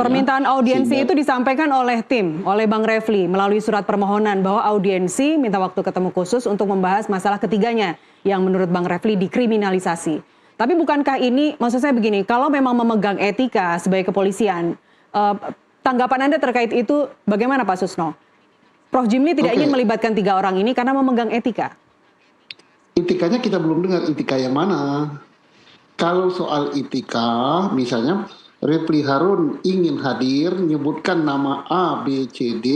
Ya, Permintaan audiensi sehingga itu disampaikan oleh tim, oleh Bang Refli melalui surat permohonan bahwa audiensi minta waktu ketemu khusus untuk membahas masalah ketiganya yang menurut Bang Refli dikriminalisasi. Tapi bukankah ini, maksud saya begini, kalau memang memegang etika sebagai kepolisian, eh, tanggapan Anda terkait itu bagaimana Pak Susno? Prof. Jimli tidak ingin oke, melibatkan 3 orang ini karena memegang etika. etikanya kita belum dengar etika yang mana. Kalau soal etika, misalnya Refli Harun ingin hadir, menyebutkan nama A, B, C, D,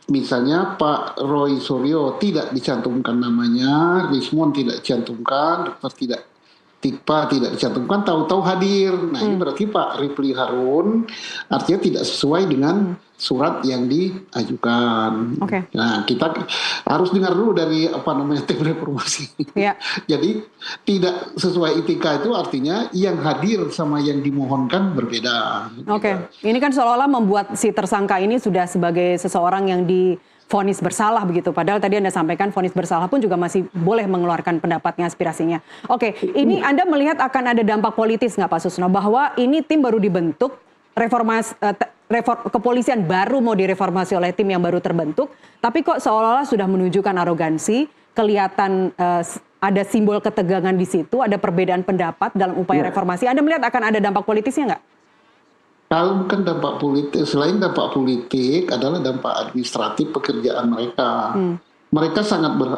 misalnya Pak Roy Suryo tidak dicantumkan namanya, Rismon tidak dicantumkan, Dr. Tikpa tidak dicantumkan, tahu-tahu hadir. Nah ini berarti Pak Refli Harun artinya tidak sesuai dengan surat yang diajukan. Oke. Nah kita harus dengar dulu dari tim reformasi. Ya. Jadi tidak sesuai etika itu artinya yang hadir sama yang dimohonkan berbeda. Oke, Gitu. ini kan seolah-olah membuat si tersangka ini sudah sebagai seseorang yang divonis bersalah begitu. Padahal tadi Anda sampaikan vonis bersalah pun juga masih boleh mengeluarkan pendapatnya, aspirasinya. Oke, ini Anda melihat akan ada dampak politis nggak Pak Susno? Bahwa ini tim baru dibentuk, kepolisian baru mau direformasi oleh tim yang baru terbentuk, tapi kok seolah-olah sudah menunjukkan arogansi, kelihatan ada simbol ketegangan di situ, ada perbedaan pendapat dalam upaya reformasi. Anda melihat akan ada dampak politisnya nggak? Kalau bukan dampak politik, selain dampak politik adalah dampak administratif pekerjaan mereka. Mereka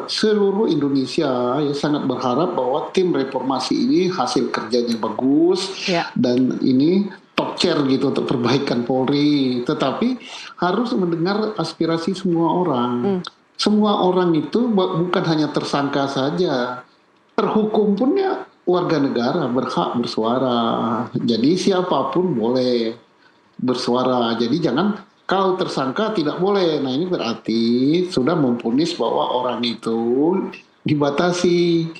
seluruh Indonesia ya sangat berharap bahwa tim reformasi ini hasil kerjanya bagus dan ini top chair gitu untuk perbaikan Polri. Tetapi harus mendengar aspirasi semua orang. Semua orang itu bukan hanya tersangka saja, terhukum pun ya warga negara berhak bersuara. Jadi siapapun boleh bersuara. Jadi jangan kalau tersangka tidak boleh. Nah ini berarti sudah memvonis bahwa orang itu dibatasi.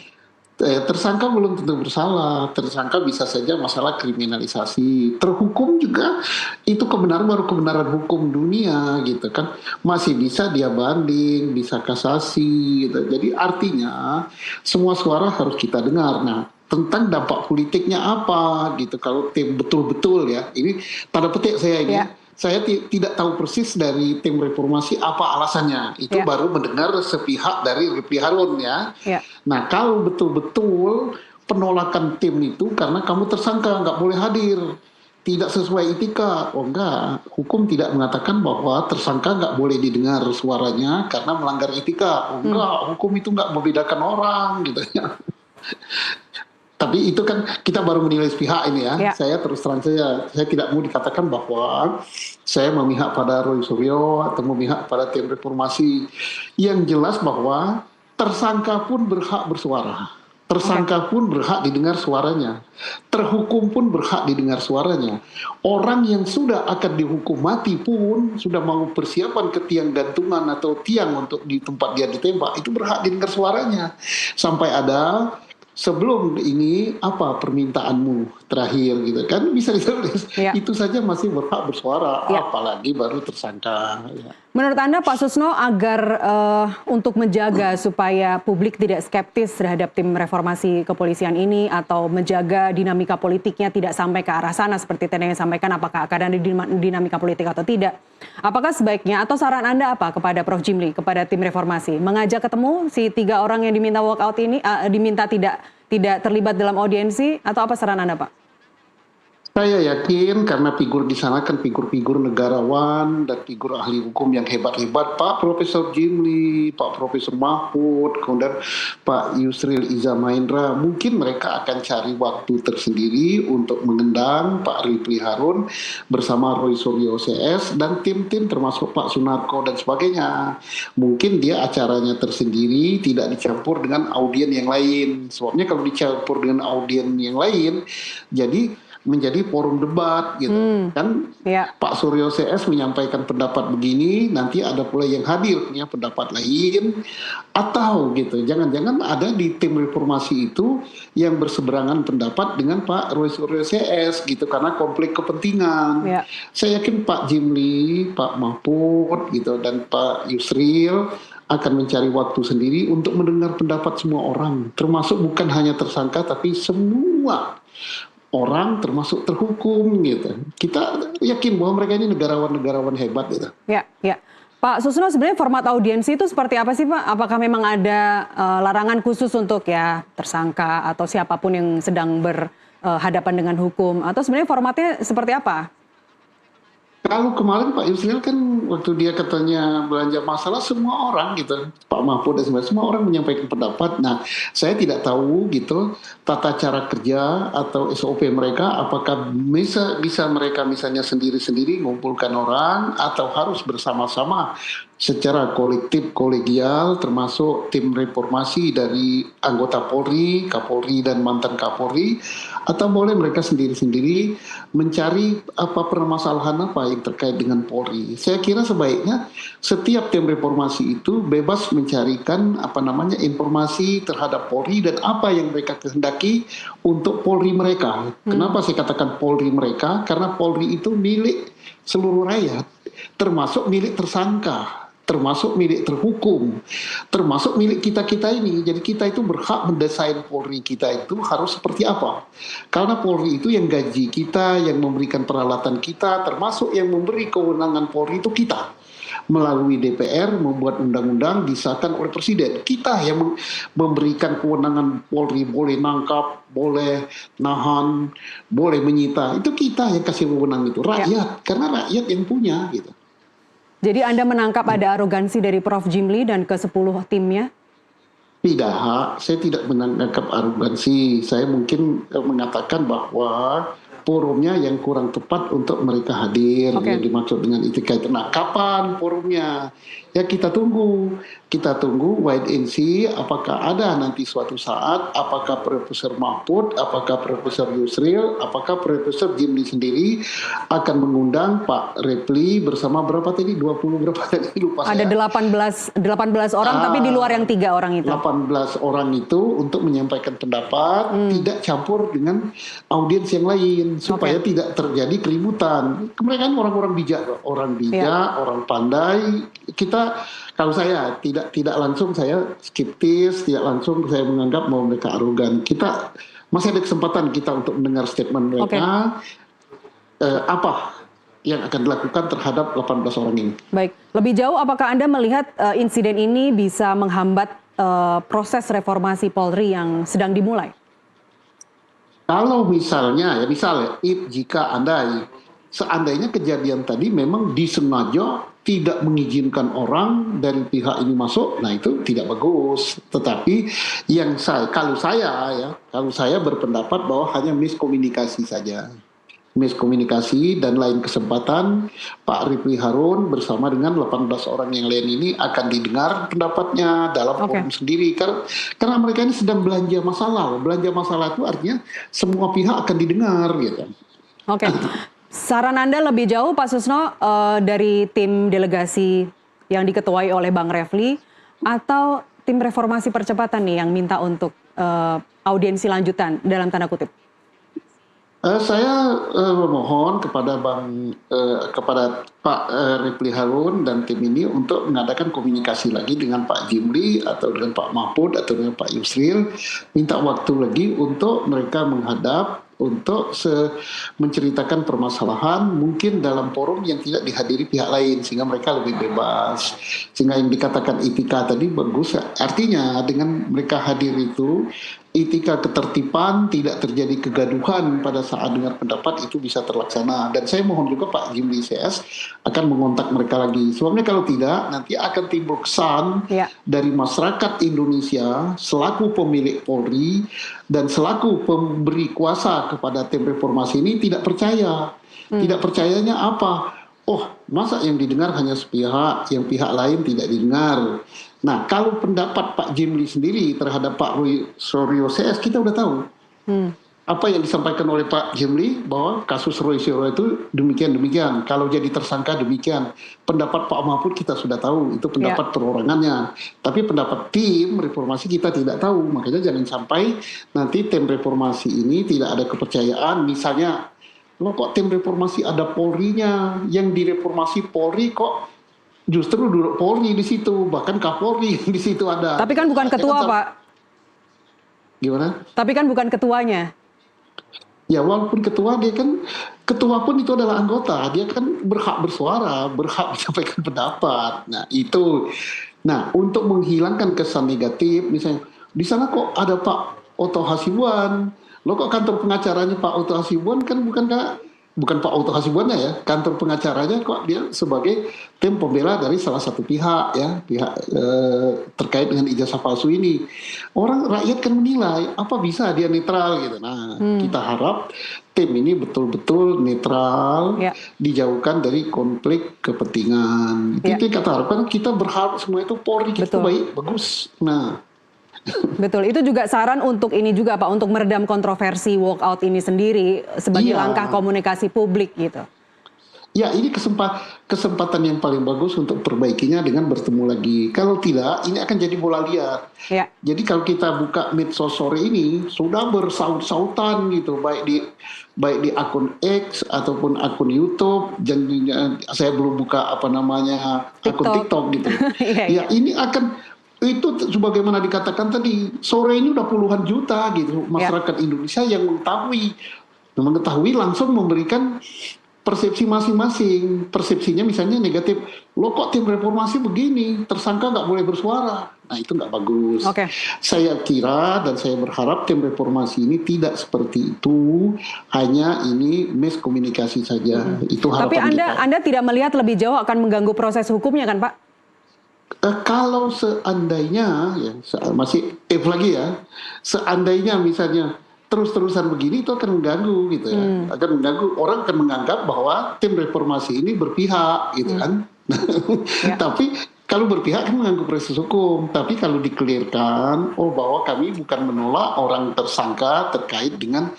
Tersangka belum tentu bersalah. Tersangka bisa saja masalah kriminalisasi. Terhukum juga itu baru kebenaran hukum dunia gitu kan. Masih bisa dia banding, bisa kasasi gitu. Jadi artinya semua suara harus kita dengar. Nah, tentang dampak politiknya apa gitu kalau tim betul-betul ya ini tanda petik saya ini saya tidak tahu persis dari tim reformasi apa alasannya itu baru mendengar sepihak dari Refli Harun ya. Nah kalau betul-betul penolakan tim itu karena kamu tersangka nggak boleh hadir tidak sesuai etika, oh enggak, hukum tidak mengatakan bahwa tersangka nggak boleh didengar suaranya karena melanggar etika, oh enggak, hukum itu nggak membedakan orang gitu ya. Tapi itu kan kita baru menilai sepihak ini ya. Saya terus terang saya tidak mau dikatakan bahwa saya memihak pada Roy Suryo atau memihak pada tim reformasi. Yang jelas bahwa tersangka pun berhak bersuara. Tersangka pun berhak didengar suaranya. Terhukum pun berhak didengar suaranya. Orang yang sudah akan dihukum mati pun sudah mau persiapan ke tiang gantungan atau tiang untuk di tempat dia ditembak itu berhak didengar suaranya. Sampai ada sebelum ini apa permintaanmu terakhir gitu kan bisa ditulis itu saja masih berhak bersuara apalagi baru tersangka. Menurut Anda Pak Susno agar untuk menjaga supaya publik tidak skeptis terhadap tim reformasi kepolisian ini atau menjaga dinamika politiknya tidak sampai ke arah sana seperti tadi yang sampaikan apakah akan ada dinamika politik atau tidak, apakah sebaiknya atau saran Anda apa kepada Prof. Jimli kepada tim reformasi mengajak ketemu si 3 orang yang diminta walkout ini diminta tidak terlibat dalam audiensi atau apa saran Anda Pak? Saya yakin karena figur di sana kan figur-figur negarawan dan figur ahli hukum yang hebat-hebat, Pak Profesor Jimli, Pak Profesor Mahfud, kemudian Pak Yusril Iza Mahendra, mungkin mereka akan cari waktu tersendiri untuk mengundang Pak Refli Harun bersama Roy Suryo CS dan tim-tim termasuk Pak Sunarko dan sebagainya. Mungkin dia acaranya tersendiri, tidak dicampur dengan audien yang lain. Sebabnya kalau dicampur dengan audien yang lain, jadi menjadi forum debat gitu kan. Pak Suryo CS menyampaikan pendapat begini, nanti ada pula yang hadir punya pendapat lain, atau gitu jangan-jangan ada di tim reformasi itu yang berseberangan pendapat dengan Pak Roy Suryo CS gitu karena konflik kepentingan. Saya yakin Pak Jimli, Pak Mahfud gitu dan Pak Yusril akan mencari waktu sendiri untuk mendengar pendapat semua orang, termasuk bukan hanya tersangka tapi semua orang termasuk terhukum gitu. Kita yakin bahwa mereka ini negarawan-negarawan hebat gitu. Ya, ya. Pak Susno, sebenarnya format audiensi itu seperti apa sih Pak? Apakah memang ada larangan khusus untuk ya tersangka atau siapapun yang sedang berhadapan dengan hukum? Atau sebenarnya formatnya seperti apa? Kalau kemarin Pak Yusril kan waktu dia katanya belanja masalah semua orang gitu, Pak Mahfud dan semua orang menyampaikan pendapat. Nah, saya tidak tahu gitu tata cara kerja atau SOP mereka, apakah bisa mereka misalnya sendiri-sendiri mengumpulkan orang atau harus bersama-sama secara kolektif kolegial termasuk tim reformasi dari anggota Polri, Kapolri dan mantan Kapolri, atau boleh mereka sendiri-sendiri mencari apa permasalahan apa yang terkait dengan Polri. Saya kira sebaiknya setiap tim reformasi itu bebas mencarikan apa namanya informasi terhadap Polri dan apa yang mereka kehendaki untuk Polri mereka. Kenapa saya katakan Polri mereka? Karena Polri itu milik seluruh rakyat, termasuk milik tersangka, termasuk milik terhukum, termasuk milik kita-kita ini. Jadi kita itu berhak mendesain Polri kita itu harus seperti apa. Karena Polri itu yang gaji kita, yang memberikan peralatan kita, termasuk yang memberi kewenangan Polri itu kita. Melalui DPR membuat undang-undang disahkan oleh Presiden. Kita yang memberikan kewenangan Polri, boleh nangkap, boleh nahan, boleh menyita. Itu kita yang kasih wewenang itu, rakyat. Karena rakyat yang punya gitu. Jadi Anda menangkap ada arogansi dari Prof. Jimli dan ke-10 timnya? Tidak, saya tidak menangkap arogansi. Saya mungkin mengatakan bahwa forumnya yang kurang tepat untuk mereka hadir. Yang dimaksud dengan etika itu. Nah, kapan forumnya? Ya kita tunggu wait and see apakah ada nanti suatu saat, apakah Profesor Mahfud, apakah Profesor Yusril, apakah Profesor Jimli sendiri akan mengundang Pak Repli bersama berapa tadi, 20 berapa tadi, lupa ada saya. 18 orang tapi di luar yang 3 orang itu. 18 orang itu untuk menyampaikan pendapat, tidak campur dengan audiens yang lain supaya tidak terjadi keributan. Mereka kan orang-orang bijak, orang pandai. Kita, kalau saya tidak langsung saya skeptis, tidak langsung saya menganggap bahwa mereka arogan. Kita masih ada kesempatan kita untuk mendengar statement mereka. Apa yang akan dilakukan terhadap 18 orang ini. Baik, lebih jauh apakah Anda melihat insiden ini bisa menghambat proses reformasi Polri yang sedang dimulai? Kalau misalnya, jika seandainya kejadian tadi memang disengaja tidak mengizinkan orang dari pihak ini masuk, nah itu tidak bagus. Tetapi kalau saya berpendapat bahwa hanya miskomunikasi saja. Miskomunikasi dan lain kesempatan Pak Rifli Harun bersama dengan 18 orang yang lain ini akan didengar pendapatnya dalam forum sendiri. Karena mereka ini sedang belanja masalah. Belanja masalah itu artinya semua pihak akan didengar gitu. Saran Anda lebih jauh Pak Susno dari tim delegasi yang diketuai oleh Bang Refli atau tim reformasi percepatan nih yang minta untuk audiensi lanjutan dalam tanda kutip? Saya memohon kepada kepada Pak Rifli Harun dan tim ini untuk mengadakan komunikasi lagi dengan Pak Jimli atau dengan Pak Mahfud atau dengan Pak Yusril, minta waktu lagi untuk mereka menghadap untuk menceritakan permasalahan mungkin dalam forum yang tidak dihadiri pihak lain sehingga mereka lebih bebas, sehingga yang dikatakan etika tadi bagus, artinya dengan mereka hadir itu etika ketertiban, tidak terjadi kegaduhan pada saat dengar pendapat itu bisa terlaksana. Dan saya mohon juga Pak Jimli CS akan mengontak mereka lagi. Sebabnya kalau tidak nanti akan timbul kesan dari masyarakat Indonesia selaku pemilik Polri dan selaku pemberi kuasa kepada tim reformasi ini tidak percaya. Tidak percayanya apa? Oh, masa yang didengar hanya sepihak, yang pihak lain tidak didengar. Nah, kalau pendapat Pak Jimli sendiri terhadap Pak Suryo CS, kita udah tahu. Apa yang disampaikan oleh Pak Jimli, bahwa kasus Roy Suryo itu demikian-demikian. Kalau jadi tersangka demikian. Pendapat Pak Mahfud kita sudah tahu, itu pendapat perorangannya. Tapi pendapat tim reformasi kita tidak tahu. Makanya jangan sampai nanti tim reformasi ini tidak ada kepercayaan. Misalnya, loh kok tim reformasi ada Polri-nya, yang direformasi Polri kok justru duduk Polri di situ, bahkan Kapolri di situ ada. Tapi kan bukan ketua, Pak. Gimana? Tapi kan bukan ketuanya. Ya walaupun ketua, dia kan ketua pun itu adalah anggota, dia kan berhak bersuara, berhak menyampaikan pendapat. Nah itu, nah untuk menghilangkan kesan negatif, misalnya di sana kok ada Pak Oto Hasibuan, lo kok kantor pengacaranya Pak Oto Hasibuan kan bukan Pak Oto Hasibuannya ya, kantor pengacaranya kok dia sebagai tim pembela dari salah satu pihak ya, terkait dengan ijazah palsu ini. Orang rakyat kan menilai apa bisa dia netral gitu. Nah, kita harap tim ini betul-betul netral, Ya. dijauhkan dari konflik kepentingan. Ya. Itu kata harapan kita berharap semua itu Polri kita Betul. baik, bagus. Nah, Betul, itu juga saran untuk ini juga Pak, untuk meredam kontroversi walkout ini sendiri sebagai Iya. langkah komunikasi publik gitu. ya ini kesempatan yang paling bagus untuk perbaikinya dengan bertemu lagi. Kalau tidak, ini akan jadi bola liar. Ya, Jadi kalau kita buka medsos sore ini sudah bersaut-sautan gitu, baik di akun X ataupun akun YouTube. Saya belum buka akun TikTok gitu. Iya, Ya ini akan itu sebagaimana dikatakan tadi, sore ini udah puluhan juta gitu masyarakat Indonesia yang mengetahui langsung memberikan persepsi masing-masing. Persepsinya misalnya negatif, lo kok tim reformasi begini, tersangka nggak boleh bersuara. Nah itu nggak bagus. Oke. Saya kira dan saya berharap tim reformasi ini tidak seperti itu, hanya ini miskomunikasi saja. Itu Tapi harapan kita. Anda tidak melihat lebih jauh akan mengganggu proses hukumnya kan Pak? Kalau seandainya ya masih lagi ya, seandainya misalnya terus-terusan begini itu akan mengganggu gitu ya, akan mengganggu, orang akan menganggap bahwa tim reformasi ini berpihak gitu kan. Ya. Tapi kalau berpihak kan mengganggu proses hukum. Tapi kalau dikelirkan, bahwa kami bukan menolak orang tersangka terkait dengan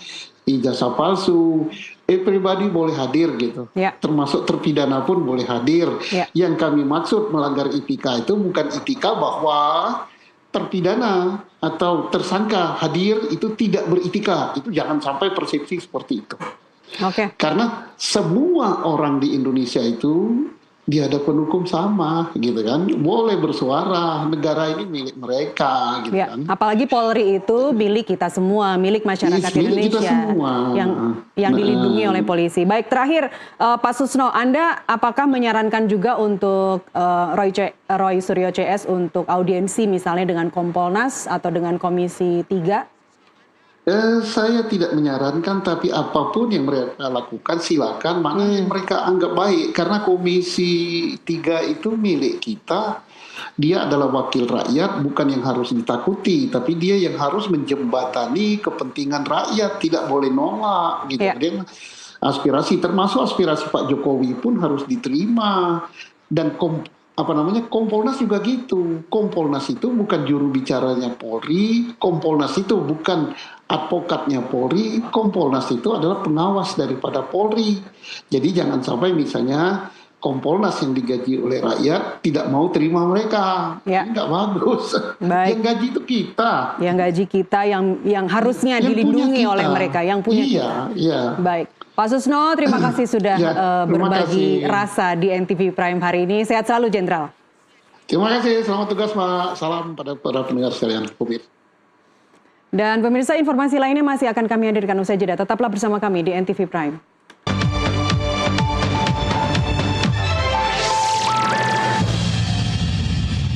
ijazah palsu, pribadi boleh hadir gitu, Ya. termasuk terpidana pun boleh hadir. Ya. Yang kami maksud melanggar etika itu bukan etika bahwa terpidana atau tersangka hadir itu tidak beretika. Itu jangan sampai persepsi seperti itu. Oke. Karena semua orang di Indonesia itu di hadapan hukum sama gitu kan, boleh bersuara, negara ini milik mereka gitu Ya, kan. apalagi Polri itu milik kita semua, milik masyarakat Milik kita Indonesia semua. yang dilindungi oleh polisi. Baik, terakhir Pak Susno, Anda apakah menyarankan juga untuk Roy Suryo CS untuk audiensi misalnya dengan Kompolnas atau dengan Komisi 3? Saya tidak menyarankan, tapi apapun yang mereka lakukan silakan, mana yang mereka anggap baik. Karena Komisi 3 itu milik kita, dia adalah wakil rakyat, bukan yang harus ditakuti, tapi dia yang harus menjembatani kepentingan rakyat, tidak boleh nolak gitu. Ya. Dia aspirasi, termasuk aspirasi Pak Jokowi pun harus diterima. Dan Kompolnas juga gitu. Kompolnas itu bukan juru bicaranya Polri, Kompolnas itu bukan advokatnya Polri, Kompolnas itu adalah pengawas daripada Polri. Jadi jangan sampai misalnya Kompolnas yang digaji oleh rakyat tidak mau terima mereka. Ya. Ini nggak bagus. Baik. Yang gaji itu kita. Yang gaji kita yang harusnya Yang dilindungi punya kita. oleh mereka, yang punya kita. Iya. Baik. Pak Susno, terima kasih sudah Ya, terima berbagi kasih. rasa di NTV Prime hari ini. Sehat selalu, Jenderal. Terima kasih. Selamat tugas, Pak. Salam pada para pendengar sekalian. Dan pemirsa, informasi lainnya masih akan kami hadirkan usai jeda. Tetaplah bersama kami di NTV Prime.